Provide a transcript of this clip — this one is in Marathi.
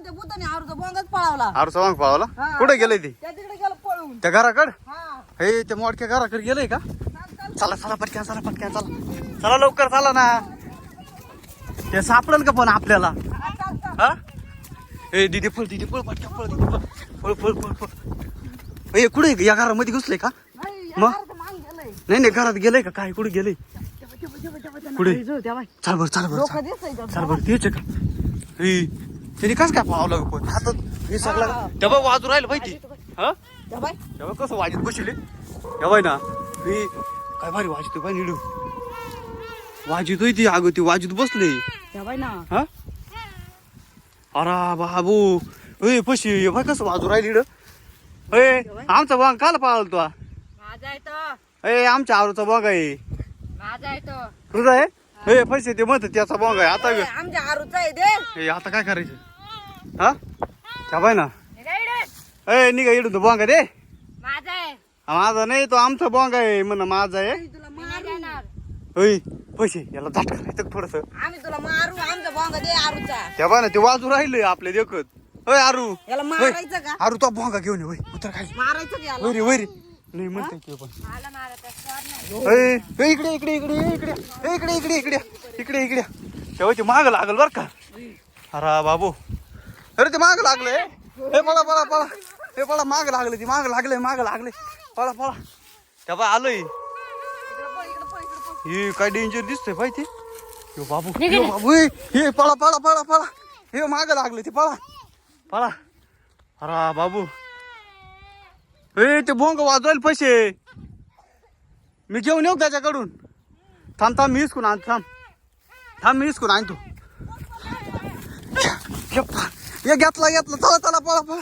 पण ते बुद्धाने आरूचा बोंगच पळावला. आरूचा वांग पावला हा. कुठे गेलंय ते त्या तिकडे गेलं पळून. त्या घराकड हा हे त्या मोडक्या घराकडे गेलंय का चाल. चला चला पटक्या चला चला लवकर चला ना ते सापडेल का पण आपल्याला चाल. हा ए दीदी पळ पटक्या पळ दीदी पळ पळ पळ पळ पळ ए कुठे या घरामध्ये घुसले का नाही, मग? आरूचं मांग गेलंय. नाही घरात गेलंय का काय कुठे गेलंय कुठे? त्या बाई. चाल बरं डोकं दिसतंय का? चाल बरं तेच आहे का ए त्याने कस काय पावलं पण हातात हे सगळं तेव्हा वाजू राहिलं पाहिजे हा त्या बाई. तेव्हा कसं वाजत बसले तेव्हा ना हे काय भारी वाजतो पाय निडू वाजतोय ती अगं ती वाजत बसले त्या बाई ना. हा अरे बाबू ए पशी बाय कसं वाजू राहिली ए आमचा बांग काल पाळला तो माझा येतो. ए आमच्या आवरूचा बांग आहे माझा येतो. तुझा आहे ए पैसे ते म्हणत त्याचा बांग आहे आता आमच्या आरूचा आहे दे. ए आता काय करायचं हा त्या बाय ना ए निघा इडून तो बांग दे माझा आहे. माझा नाही तो आमचा बांग आहे म्हण माझा आहे तुला मारू. ओय पैसे याला झटका करायचं थोडस आम्ही तुला मारू. आमचा बोंगा दे आरूचा. त्या बाय ना ते वाजू राहिले आपले देखत ओय आरू याला मारायचं का? आरू तो बांगा घेऊन ये वय उतर खाली मारायचं का याला? वैरी नाही म्हणते की पण मला मारायचं. ए, ए, इकडे इकडे इकडे इकडे ए, इकडे इकडे इकडे इकडे इकडे तेव्हा ते माग लागल बर का अरे बाबू अरे ते माग लागले हे पळा पळा पळा हे पळा माग लागले ती माग लागले पळा पळा तेव्हा आलोय हे काय डेंजर दिसतंय पाहिजे यो बाबू हे पळा पळा पळा पळा हे माग लागले ते पळा पळा अरे बाबू ए ते भोंग वाजवायला पैसे मी घेऊन येऊ त्याच्याकडून थांब मी हिसकून आणतो थांब मी हिसकून आणतो हे घेतला चला पळा